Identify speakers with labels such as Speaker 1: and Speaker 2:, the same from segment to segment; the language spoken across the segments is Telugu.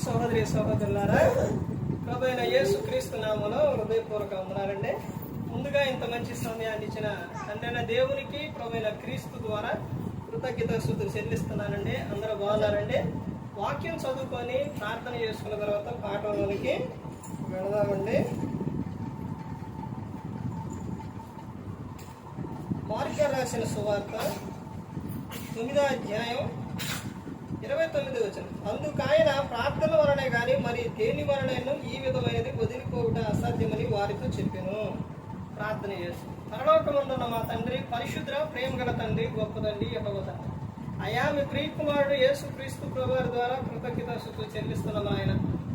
Speaker 1: సహోదరి సహోదరులారా, ప్రభువైన యేసు క్రీస్తు నామములో హృదయపూర్వక వందనాలండి. ముందుగా ఇంత మంచి సమయాన్ని ఇచ్చిన తండ్రైన దేవునికి ప్రభువైన క్రీస్తు ద్వారా కృతజ్ఞతాస్తుతులు చెల్లిస్తున్నానండి. అందరూ బాగున్నారండి. వాక్యం చదువుకొని ప్రార్థన చేసుకున్న తర్వాత పాఠంలోనికి వెళదామండి. మార్కు రాసిన సువార్త 9వ అధ్యాయం 29వ వచనం. అందుకు ఆయన ప్రార్థన వలనే గాని మరి దేని వలనైనా ఈ విధమైనది వదిలిపోవుట అసాధ్యమని వారితో చెప్పాను. ప్రార్థన చేస్తూ, పరలోకమందున్న మా తండ్రి, పరిశుద్ర ప్రేమ గల తండ్రి, గొప్ప తండ్రి యెహోవా తండ్రి, అయా మీ ప్రియకుమారుడు యేసు క్రీస్తు ప్రభువారి ద్వారా కృతజ్ఞతాస్తుతులు చెల్లిస్తున్నాం. ఆయన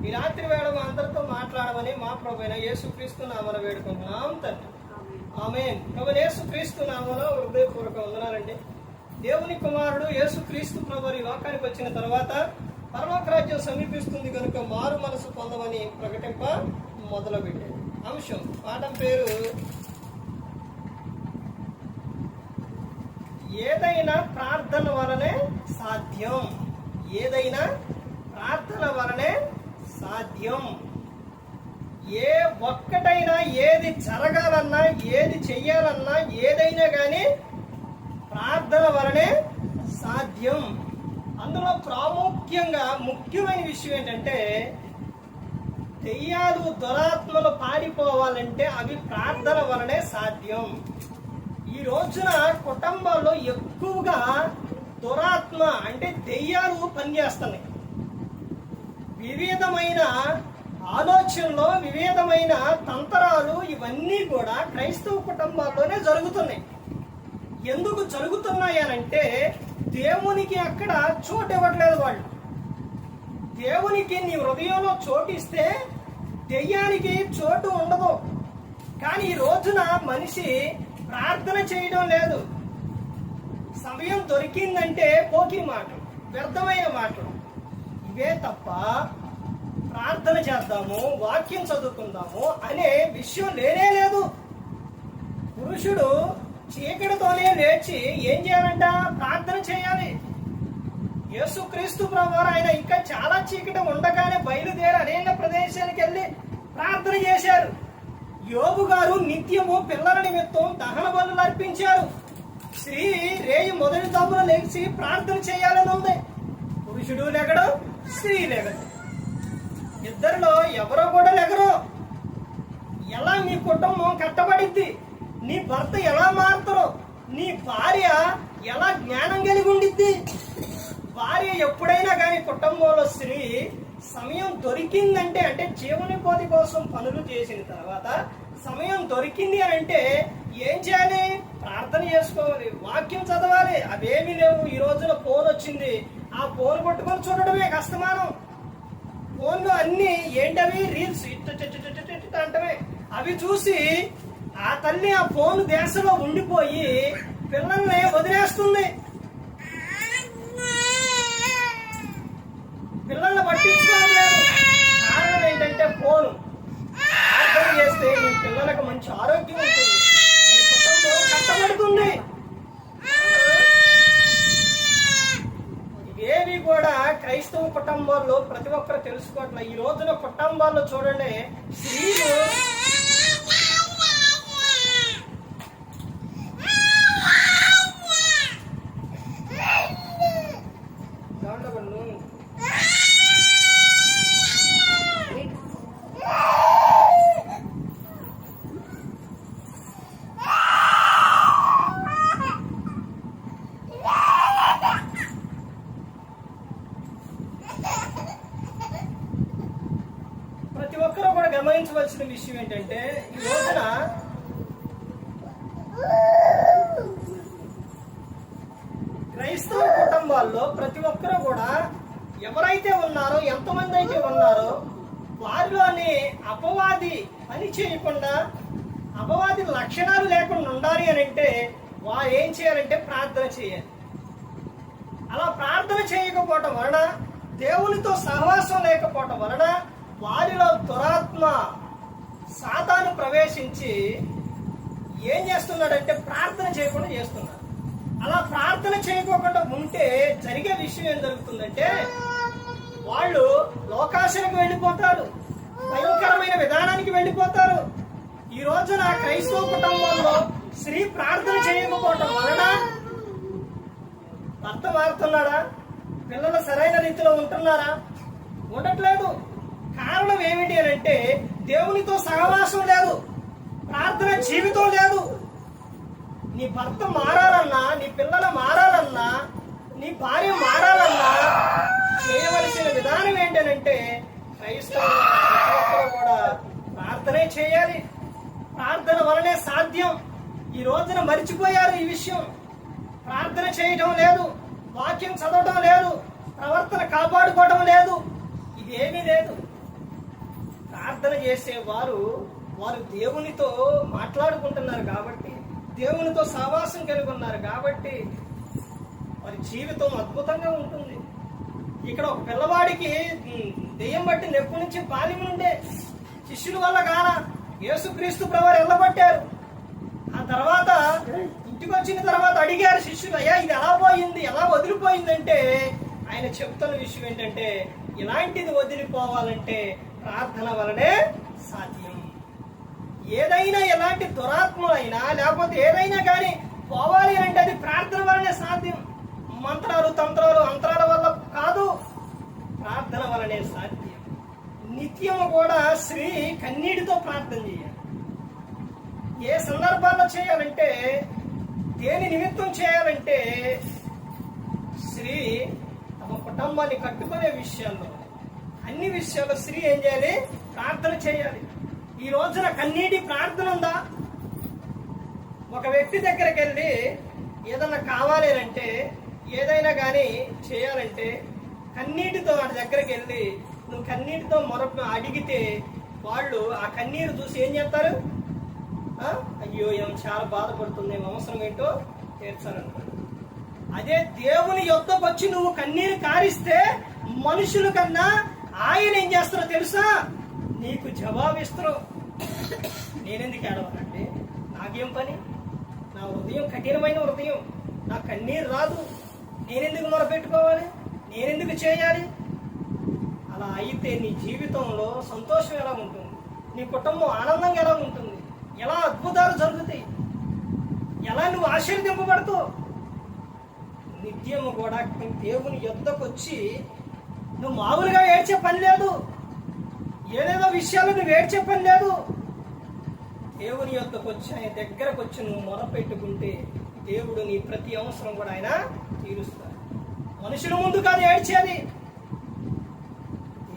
Speaker 1: ఈ రాత్రి వేళ మా అందరితో మాట్లాడమని మా ప్రభువైన యేసు క్రీస్తు నామమున వేడుకుంటున్నాం తండ్రి. ఆమేన్. ప్రభువైన యేసు క్రీస్తు నామమున హృదయపూర్వక వందనాలండి. దేవుని కుమారుడు యేసు క్రీస్తు ప్రభువారి లోకానికి వచ్చిన తర్వాత పరలోక రాజ్యం సమీపిస్తుంది కనుక మారు మనసు పొందమని ప్రకటింప మొదలుపెట్టాడు. అంశం పాఠం పేరు ఏదైనా ప్రార్థన వలనే సాధ్యం. ఏదైనా ప్రార్థన వలనే సాధ్యం. ఏ ఒక్కటైనా ఏది జరగాలన్నా, ఏది చెయ్యాలన్నా, ఏదైనా కానీ ప్రార్థన వలనే సాధ్యం. అందులో ప్రాముఖ్యంగా ముఖ్యమైన విషయం ఏంటంటే, దెయ్యాలు దురాత్మలు పారిపోవాలంటే అవి ప్రార్థన వలనే సాధ్యం. ఈ రోజున కుటుంబాల్లో ఎక్కువగా దురాత్మ అంటే దెయ్యాలు పనిచేస్తున్నాయి. వివిధమైన ఆలోచనలు, వివిధమైన తంత్రాలు ఇవన్నీ కూడా క్రైస్తవ కుటుంబాల్లోనే జరుగుతున్నాయి. ఎందుకు జరుగుతున్నాయి అనంటే, దేవునికి అక్కడ చోటు ఇవ్వట్లేదు వాళ్ళు. దేవునికి నీ హృదయంలో చోటిస్తే దెయ్యానికి చోటు ఉండదు. కానీ ఈ రోజున మనిషి ప్రార్థన చేయడం లేదు. సమయం దొరికిందంటే పోకి మాటలు, వ్యర్థమైన మాటలు, ఇవే తప్ప ప్రార్థన చేద్దాము, వాక్యం చదువుకుందాము అనే విషయం లేనే లేదు. పురుషుడు చీకటితోనే లేచి ఏం చేయాలంట? ప్రార్థన చేయాలి. యేసుక్రీస్తు ప్రభువారు ఆయన ఇంకా చాలా చీకటి ఉండగానే బయలుదేరి అనేక ప్రదేశానికి వెళ్ళి ప్రార్థన చేశారు. యోబు గారు నిత్యము పిల్లల నిమిత్తం దహన బలులు అర్పించారు. స్త్రీ రేయి మొదటి జామున లేచి ప్రార్థన చేయాలని ఉంది. పురుషుడు లెగడు, స్త్రీ లెగడు. ఇద్దరిలో ఎవరో కూడా లెగరు. ఎలా మీ కుటుంబం కట్టబడిద్ది? నీ భర్త ఎలా మారుతారో? నీ భార్య ఎలా జ్ఞానం కలిగి ఉండిద్ది? భార్య ఎప్పుడైనా కానీ కుటుంబంలో స్త్రీ సమయం దొరికిందంటే, అంటే జీవనోపాధి కోసం పనులు చేసిన తర్వాత సమయం దొరికింది అని అంటే ఏం చేయాలి? ప్రార్థన చేసుకోవాలి, వాక్యం చదవాలి. అవేమీ లేవు. ఈ రోజున ఫోన్ వచ్చింది, ఆ ఫోన్ పట్టుకొని చూడడమే కష్టమానం. ఫోన్లో అన్ని ఏంటవి? రీల్స్ అంటమే. అవి చూసి ఆ తల్లి ఆ ఫోన్ దేశంలో ఉండిపోయి పిల్లల్ని వదిలేస్తుంది. పిల్లల్ని పట్టించుకోవడం లేదు. కారణం ఏంటంటే ఫోను. ప్రార్థన చేస్తే నీ పిల్లలకు మంచి ఆరోగ్యం ఉంటుంది, నీ కుటుంబం కట్టబడుతుంది. ఇవేవి కూడా క్రైస్తవ కుటుంబాల్లో ప్రతి ఒక్కరు తెలుసుకోవట్లే. ఈ రోజున కుటుంబాల్లో చూడండి, స్త్రీలు ప్రతి ఒక్కరూ కూడా గమనించవలసిన విషయం ఏంటంటే, ఈ రోజున క్రైస్తవ కుటుంబాల్లో ప్రతి ఒక్కరూ కూడా ఎవరైతే ఉన్నారో, ఎంతమంది అయితే ఉన్నారో, వారిలోని అపవాది పని చేయకుండా, అపవాది లక్షణాలు లేకుండా ఉండాలి అని అంటే వారు ఏం చేయాలంటే ప్రార్థన చేయాలి. అలా ప్రార్థన చేయకపోవటం వలన, దేవునితో సహవాసం లేకపోవటం వలన వారిలో దురాత్మ సాతాను ప్రవేశించి ఏం చేస్తున్నాడంటే ప్రార్థన చేయకుండా చేస్తున్నాడు. అలా ప్రార్థన చేయకోకుండా ఉంటే జరిగే విషయం ఏం జరుగుతుందంటే, వాళ్ళు లోకాశలకు వెళ్ళిపోతారు, భయంకరమైన విధానానికి వెళ్ళిపోతారు. ఈ రోజున క్రైస్తవ కుటుంబంలో స్త్రీ ప్రార్థన చేయకపోవటం వలన భర్త మారుతున్నాడా? పిల్లలు సరైన రీతిలో ఉంటున్నారా? ఉండట్లేదు. కారణం ఏమిటి అని అంటే దేవునితో సహవాసం లేదు, ప్రార్థన జీవితం లేదు. నీ భర్త మారాలన్నా, నీ పిల్లలు మారాలన్నా, నీ భార్య మారాలన్నా చేయవలసిన విధానం ఏంటనంటే క్రైస్తవులు కూడా ప్రార్థనే చేయాలి. ప్రార్థన వలనే సాధ్యం. ఈ రోజున మర్చిపోయారు ఈ విషయం. ప్రార్థన చేయటం లేదు, వాక్యం చదవటం లేదు, ప్రవర్తన కాపాడుకోవటం లేదు, ఇదేమీ లేదు. ప్రార్థన చేసే వారు దేవునితో మాట్లాడుకుంటున్నారు కాబట్టి, దేవునితో సహవాసం కలిగి ఉన్నారు కాబట్టి వారి జీవితం అద్భుతంగా ఉంటుంది. ఇక్కడ ఒక పిల్లవాడికి దెయ్యం బట్టి నెప్పు నుంచి బాల్యం నుండే శిష్యుల వల్ల కాన యేసుక్రీస్తు ప్రభువారు వెళ్ళబట్టారు. ఆ తర్వాత ఇంటికి వచ్చిన తర్వాత అడిగారు శిష్యులు, అయ్యా ఇది ఎలా పోయింది, ఎలా వదిలిపోయిందంటే ఆయన చెప్తున్న విషయం ఏంటంటే ఇలాంటిది వదిలిపోవాలంటే ప్రార్థన వలనే సాధ్యం. ఏదైనా ఎలాంటి దురాత్మలైనా లేకపోతే ఏదైనా కానీ పోవాలి అంటే అది ప్రార్థన వలనే సాధ్యం. మంత్రాలు, తంత్రాలు, అంతరాల వల్ల కాదు, ప్రార్థన వలనే సాధ్యం. నిత్యము కూడా స్త్రీ కన్నీటితో ప్రార్థన చేయాలి. ఏ సందర్భాల్లో చేయాలంటే, దేని నిమిత్తం చేయాలంటే స్త్రీ తమ కుటుంబాన్ని కట్టుకునే విషయాల్లో, అన్ని విషయాల్లో స్త్రీ ఏం చేయాలి? ప్రార్థన చేయాలి. ఈ రోజున కన్నీటి ప్రార్థన ఉందా? ఒక వ్యక్తి దగ్గరికి వెళ్ళి ఏదన్నా కావాలి అంటే, ఏదైనా కానీ చేయాలంటే కన్నీటితో వాడి దగ్గరికి వెళ్ళి నువ్వు కన్నీటితో అడిగితే వాళ్ళు ఆ కన్నీరు చూసి ఏం చేస్తారు? అయ్యో ఏం చాలా బాధపడుతుంది, అవసరం ఏంటో తీర్చాలనుకోండి. అదే దేవుని యొద్దకు వచ్చి నువ్వు కన్నీరు కారిస్తే మనుషుల కన్నా ఆయన ఏం చేస్తారో తెలుసా? నీకు జవాబిస్తారు. నేనెందుకు ఏడవాలంటే నాకేం పని? నా హృదయం కఠినమైన హృదయం, నా కన్నీరు రాదు, నేనెందుకు మొరపెట్టుకోవాలి, నేనెందుకు చేయాలి? అలా అయితే నీ జీవితంలో సంతోషం ఎలా ఉంటుంది? నీ కుటుంబం ఆనందంగా ఎలా ఉంటుంది? ఎలా అద్భుతాలు జరుగుతాయి? ఎలా నువ్వు ఆశీర్వదింపబడుతావు? నిత్యము కూడా దేవుని యొద్దకు వచ్చి నువ్వు మామూలుగా ఏడ్చే పని లేదు, ఏదేదో విషయాలు నువ్వు ఏడ్చే పని లేదు. దేవుని యొద్దకు వచ్చి ఆయన దగ్గరకు వచ్చి నువ్వు మొరపెట్టుకుంటే దేవుడు నీ ప్రతి అవసరం కూడా ఆయన తీరుస్తాడు. మనుషుల ముందు కాదు ఏడ్చేది,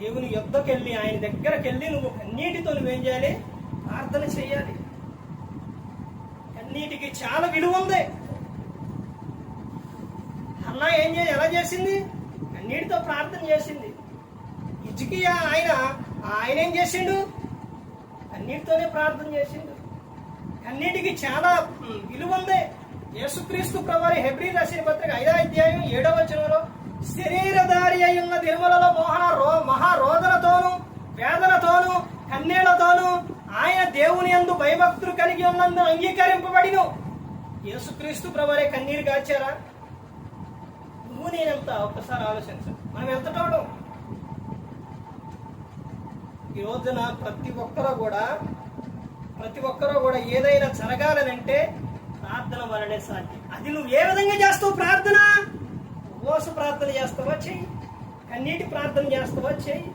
Speaker 1: దేవుని యొద్దకు వెళ్ళి ఆయన దగ్గరకు వెళ్ళి నువ్వు కన్నీటితో నువ్వేం చేయాలి? ప్రార్థన చేయాలి. కన్నీటికి చాలా విలువ ఉంది. అన్నా ఎలా చేసింది? కన్నీటితో ప్రార్థన చేసింది. హిజ్కియా ఆయన ఏం చేసిండు? కన్నీటితోనే ప్రార్థన చేసిండు. కన్నీటికి చాలా విలువ ఉంది. యేసుక్రీస్తు ప్రభువారు హెబ్రీ రాసిన పత్రిక 5వ అధ్యాయం 7వ వచనంలో శరీరధారి అయి ఉన్న దినములలో మహారోదనతోను వేదనతోను కన్నీళ్లతోను ఆయన దేవుని యందు భయభక్తులు కలిగి ఉన్నందున అంగీకరింపబడిను. యేసుక్రీస్తు ప్రభువారే కన్నీరు కాచారా? నువ్వు నేనెంత? ఒక్కసారి ఆలోచించు. మనం ఎంతటోడు? ఈ రోజున ప్రతి ఒక్కరూ కూడా ఏదైనా జరగాలనంటే ప్రార్థన వలనే సాధ్యం. అది నువ్వు ఏ విధంగా చేస్తావు? ప్రార్థన ఉపవాస ప్రార్థన చేస్తావా? చెయ్యి. కన్నీటి ప్రార్థన చేస్తావా? చెయ్యి.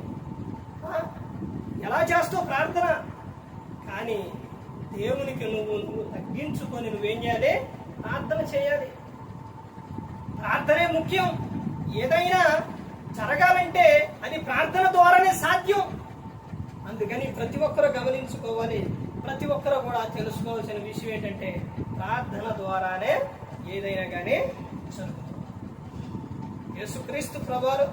Speaker 1: ఎలా చేస్తావు ప్రార్థన? కానీ దేవునికి నువ్వు తగ్గించుకొని నువ్వేం చేయాలి? ప్రార్థన చేయాలి. ప్రార్థనే ముఖ్యం. ఏదైనా జరగాలంటే అది ప్రార్థన ద్వారానే సాధ్యం. అందుకని ప్రతి ఒక్కరూ గమనించుకోవాలి. ప్రతి ఒక్కరూ కూడా తెలుసుకోవాల్సిన విషయం ఏంటంటే ప్రార్థన ద్వారానే ఏదైనా కానీ జరుగుతుంది. యేసుక్రీస్తు ప్రభువారు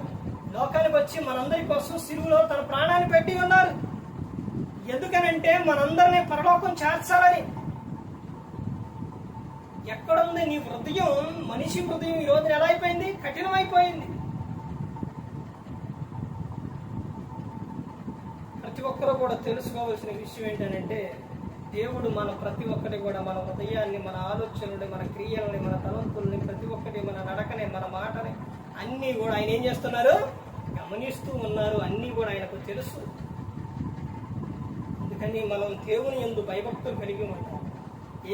Speaker 1: లోకానికి వచ్చి మనందరి కోసం సిలువలో తన ప్రాణాన్ని పెట్టి ఉన్నారు. ఎందుకనంటే మనందరినీ పరలోకం చేర్చాలని. ఎక్కడుంది నీ హృదయం? మనిషి హృదయం ఈ రోజున ఎలా అయిపోయింది? కఠినమైపోయింది. ప్రతి ఒక్కరూ కూడా తెలుసుకోవాల్సిన విషయం ఏంటంటే దేవుడు మన ప్రతి ఒక్కటి కూడా మన హృదయాన్ని, మన ఆలోచనని, మన క్రియలని, మన తలంపుల్ని, ప్రతి ఒక్కటి మన నడకని, మన మాటని అన్నీ కూడా ఆయన ఏం చేస్తున్నారు? గమనిస్తూ ఉన్నారు, అన్నీ కూడా ఆయనకు తెలుసు. అందుకని మనం దేవుని యందు భయభక్తులు కలిగి ఉంటాం.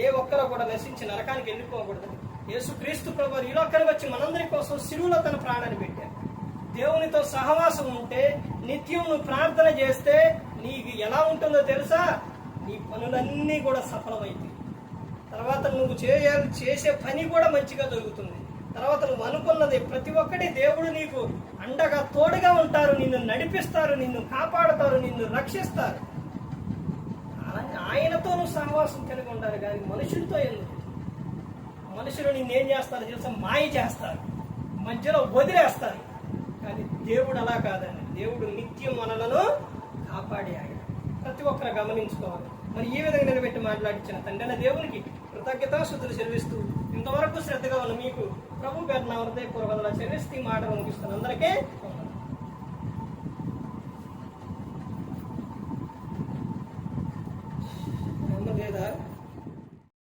Speaker 1: ఏ ఒక్కరు కూడా నశించి నరకానికి వెళ్ళిపోకూడదు. యేసుక్రీస్తు ప్రభువు ఈ లోకానికి వచ్చి మనందరి కోసం శిలువలో తన ప్రాణాన్ని పెట్టారు. దేవునితో సహవాసం ఉంటే, నిత్యం నువ్వు ప్రార్థన చేస్తే నీకు ఎలా ఉంటుందో తెలుసా? నీ పనులన్నీ కూడా సఫలమవుతాయి. తర్వాత నువ్వు చేసే పని కూడా మంచిగా జరుగుతుంది. తర్వాత నువ్వు అనుకున్నది ప్రతి ఒక్కటి దేవుడు నీకు అండగా తోడుగా ఉంటారు, నిన్ను నడిపిస్తారు, నిన్ను కాపాడుతారు, నిన్ను రక్షిస్తారు. ఆయనతో నువ్వు సహవాసం కలిగి ఉండాలి. కానీ మనుషులతో ఎందుకు? మనుషులు నిన్నేం చేస్తారు తెలుసా? మాయ చేస్తారు, మధ్యలో వదిలేస్తారు. కానీ దేవుడు అలా కాదండి. దేవుడు నిత్యం మనలను కాపాడే ఆయన. ప్రతి ఒక్కరు గమనించుకోవాలి. మరి ఈ విధంగా నిలబెట్టి మాట్లాడించిన తండ్రి దేవునికి కృతజ్ఞతాస్తుతులు చెల్లిస్తూ ఇంతవరకు శ్రద్ధగా ఉన్న మీకు ప్రభు పేరున హృదయపూర్వకంగా చెల్లిస్తూ ఈ మాట ముగిస్తున్న అందరికీ